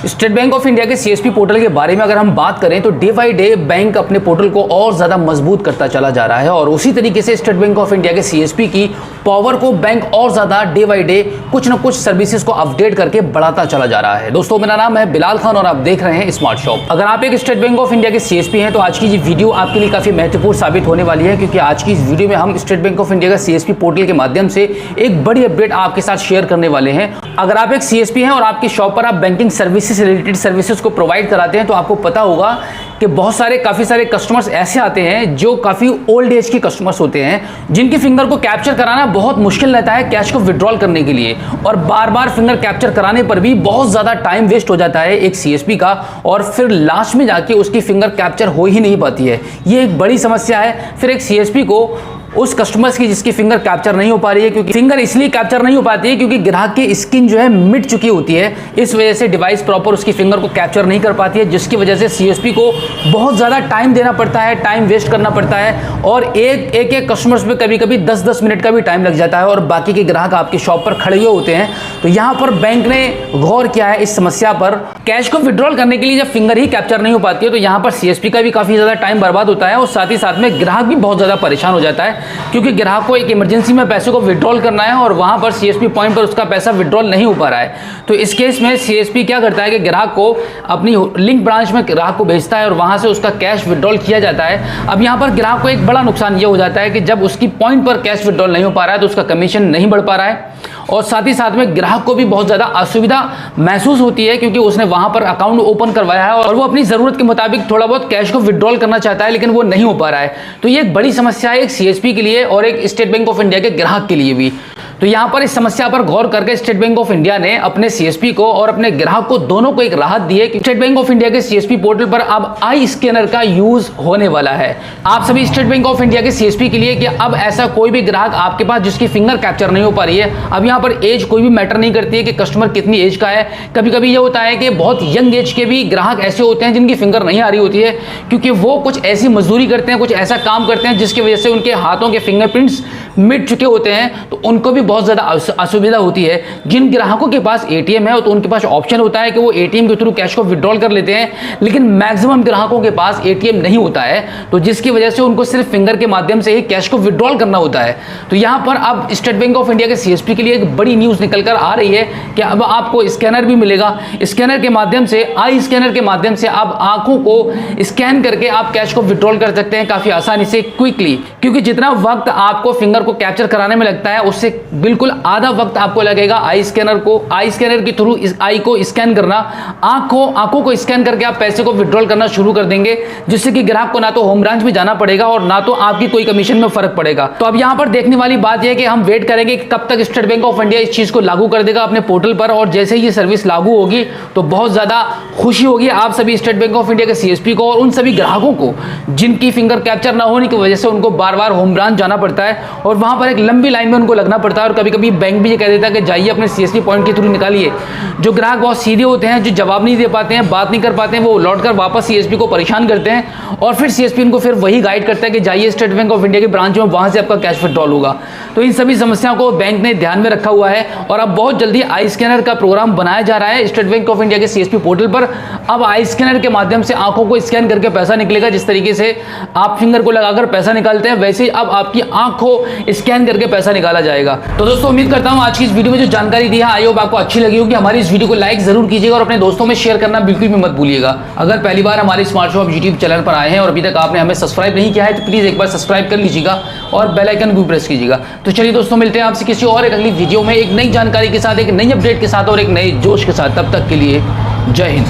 State bank of India के CSP portal के बारे में अगर हम बात करें तो डे बाई डे बैंक अपने पोर्टल को और ज़्यादा मजबूत करता चला जा रहा है और उसी तरीके से स्टेट बैंक ऑफ इंडिया के सीएसपी की पावर को बैंक और ज़्यादा डे बाई डे कुछ ना कुछ सर्विसेज को अपडेट करके बढ़ाता चला जा रहा है। दोस्तों, मेरा नाम है बिलाल खान और आप देख रहे हैं स्मार्ट शॉप। अगर आप एक स्टेट बैंक ऑफ इंडिया के सीएसपी हैं तो आज की ये वीडियो आपके लिए काफ़ी महत्वपूर्ण साबित होने वाली है, क्योंकि आज की इस वीडियो में हम स्टेट बैंक ऑफ इंडिया का सीएसपी पोर्टल के माध्यम से एक बड़ी अपडेट आपके साथ शेयर करने वाले हैं। अगर आप एक सीएसपी हैं और आपकी शॉप पर आप बैंकिंग सर्विसेज से रिलेटेड सर्विसेज को प्रोवाइड कराते हैं तो आपको पता होगा कि काफ़ी सारे कस्टमर्स ऐसे आते हैं जो काफ़ी ओल्ड एज के कस्टमर्स होते हैं, जिनके फिंगर को कैप्चर कराना बहुत मुश्किल रहता है कैश को विड्रॉल करने के लिए, और बार बार फिंगर कैप्चर कराने पर भी बहुत ज़्यादा टाइम वेस्ट हो जाता है एक सीएसपी का, और फिर लास्ट में जाके उसकी फिंगर कैप्चर हो ही नहीं पाती है। ये एक बड़ी समस्या है फिर एक सीएसपी को उस कस्टमर्स की जिसकी फिंगर कैप्चर नहीं हो पा रही है, क्योंकि फिंगर इसलिए कैप्चर नहीं हो पाती है क्योंकि ग्राहक की स्किन जो है मिट चुकी होती है। इस वजह से डिवाइस प्रॉपर उसकी फिंगर को कैप्चर नहीं कर पाती है, जिसकी वजह से सीएसपी को बहुत ज़्यादा टाइम देना पड़ता है, टाइम वेस्ट करना पड़ता है, और एक कस्टमर्स पे कभी कभी 10-10 मिनट का भी टाइम लग जाता है और बाकी के ग्राहक आपकी शॉप पर खड़े हुए होते हैं। तो यहाँ पर बैंक ने गौर किया है इस समस्या पर। कैश को विड्रॉल करने के लिए जब फिंगर ही कैप्चर नहीं हो पाती है तो यहाँ पर सीएसपी का भी काफ़ी ज़्यादा टाइम बर्बाद होता है, और साथ ही साथ में ग्राहक भी बहुत ज़्यादा परेशान हो जाता है, क्योंकि ग्राहक को एक इमरजेंसी में पैसे को विड्रॉल करना है और वहां पर सीएसपी पॉइंट पर उसका पैसा विड्रॉल नहीं हो पा रहा है। तो इस केस में सीएसपी क्या करता है कि ग्राहक को अपनी लिंक ब्रांच में ग्राहक को भेजता है और वहां से उसका कैश विड्रॉल किया जाता है। अब यहां पर ग्राहक को एक बड़ा नुकसान ये हो जाता है कि जब उसकी पॉइंट पर कैश विड्रॉल नहीं हो पा रहा है तो उसका कमीशन नहीं बढ़ पा रहा है, और साथ ही साथ में ग्राहक को भी बहुत ज़्यादा असुविधा महसूस होती है, क्योंकि उसने वहां पर अकाउंट ओपन करवाया है और वो अपनी ज़रूरत के मुताबिक थोड़ा बहुत कैश को विड्रॉल करना चाहता है, लेकिन वो नहीं हो पा रहा है। तो ये एक बड़ी समस्या है एक सीएसपी के लिए और एक स्टेट बैंक ऑफ इंडिया के ग्राहक के लिए भी। तो यहाँ पर इस समस्या पर गौर करके स्टेट बैंक ऑफ इंडिया ने अपने सीएसपी को और अपने ग्राहक को दोनों को एक राहत दी है कि स्टेट बैंक ऑफ इंडिया के सीएसपी पोर्टल पर अब आई स्कैनर का यूज होने वाला है। आप सभी स्टेट बैंक ऑफ इंडिया के सीएसपी के लिए कि अब ऐसा कोई भी ग्राहक आपके पास जिसकी फिंगर कैप्चर नहीं हो पा रही है, अब यहाँ पर एज कोई भी मैटर नहीं करती है कि कस्टमर कितनी एज का है। कभी कभी ये होता है कि बहुत यंग एज के भी ग्राहक ऐसे होते हैं जिनकी फिंगर नहीं आ रही होती है, क्योंकि वो कुछ ऐसी मजदूरी करते हैं, कुछ ऐसा काम करते हैं जिसकी वजह से उनके हाथों के फिंगरप्रिंट्स मिट चुके होते हैं, तो उनको भी बहुत ज़्यादा असुविधा होती है। जिन ग्राहकों के पास एटीएम है तो उनके पास ऑप्शन होता है कि वो एटीएम के थ्रू कैश को विड्रॉल कर लेते हैं, लेकिन मैक्सिमम ग्राहकों के पास एटीएम नहीं होता है, तो जिसकी वजह से उनको सिर्फ फिंगर के माध्यम से ही कैश को विड्रॉल करना होता है। तो यहाँ पर अब स्टेट बैंक ऑफ इंडिया के सीएसपी के लिए एक बड़ी न्यूज़ निकल कर आ रही है कि अब आपको स्कैनर भी मिलेगा। स्कैनर के माध्यम से, आई स्कैनर के माध्यम से आप आंखों को स्कैन करके आप कैश को विड्रॉल कर सकते हैं काफ़ी आसानी से, क्विकली, क्योंकि जितना वक्त आपको फिंगर को कैप्चर कराने में लगता है उससे बिल्कुल आधा वक्त आपको लगेगा आई स्कैनर के थ्रू इस आई को स्कैन करना। आंखों को स्कैन करके आप पैसे को विड्रॉल करना शुरू कर देंगे, जिससे कि ग्राहक को ना तो होम ब्रांच में जाना पड़ेगा और ना तो आपकी कोई कमीशन में फर्क पड़ेगा। तो अब यहां पर देखने वाली बात यह है कि हम वेट करेंगे कि कब तक स्टेट बैंक ऑफ इंडिया इस चीज को लागू कर देगा अपने पोर्टल पर, और जैसे ही ये सर्विस लागू होगी तो बहुत ज्यादा खुशी होगी आप सभी स्टेट बैंक ऑफ इंडिया के सीएसपी को और उन सभी ग्राहकों को जिनकी फिंगर कैप्चर ना होने की वजह से उनको बार बार होम ब्रांच जाना पड़ता है और वहां पर एक लंबी लाइन में उनको लगना पड़ता है, और कभी कभी बैंक भी ये कह देता है कि जाइए अपने सीएसपी पॉइंट के थ्रू निकालिए। जो ग्राहक बहुत सीधे होते हैं, जो जवाब नहीं दे पाते हैं, बात नहीं कर पाते हैं, वो लौटकर वापस सीएसपी को परेशान करते हैं और फिर सीएसपी उनको फिर वही गाइड करता है कि जाइए स्टेट बैंक ऑफ इंडिया की ब्रांच में, वहां से आपका कैश विड्रॉल होगा। तो इन सभी समस्याओं को बैंक ने ध्यान में रखा हुआ है और अब बहुत जल्दी आई स्कैनर का प्रोग्राम बनाया जा रहा है स्टेट बैंक ऑफ इंडिया के सीएसपी पोर्टल पर। अब आई स्कैनर के माध्यम से आंखों को स्कैन करके पैसा निकलेगा। जिस तरीके से आप फिंगर को लगाकर पैसा निकालते हैं, वैसे ही अब आपकी आंख को स्कैन करके पैसा निकाला जाएगा। तो दोस्तों, उम्मीद करता हूं आज की इस वीडियो में जो जानकारी दी है आई होप आपको अच्छी लगी होगी। हमारी इस वीडियो को लाइक जरूर कीजिएगा और अपने दोस्तों में शेयर करना बिल्कुल भी मत भूलिएगा। अगर पहली बार हमारे स्मार्ट शॉप यूट्यूब चैनल पर आए हैं और अभी तक आपने हमें सब्सक्राइब नहीं किया है तो प्लीज एक बार सब्सक्राइब कर लीजिएगा और बेल आइकन भी प्रेस कीजिएगा। तो चलिए दोस्तों, मिलते हैं आपसे किसी और एक अगली वीडियो में एक नई जानकारी के साथ, एक नई अपडेट के साथ और एक नए जोश के साथ। तब तक के लिए जय हिंद।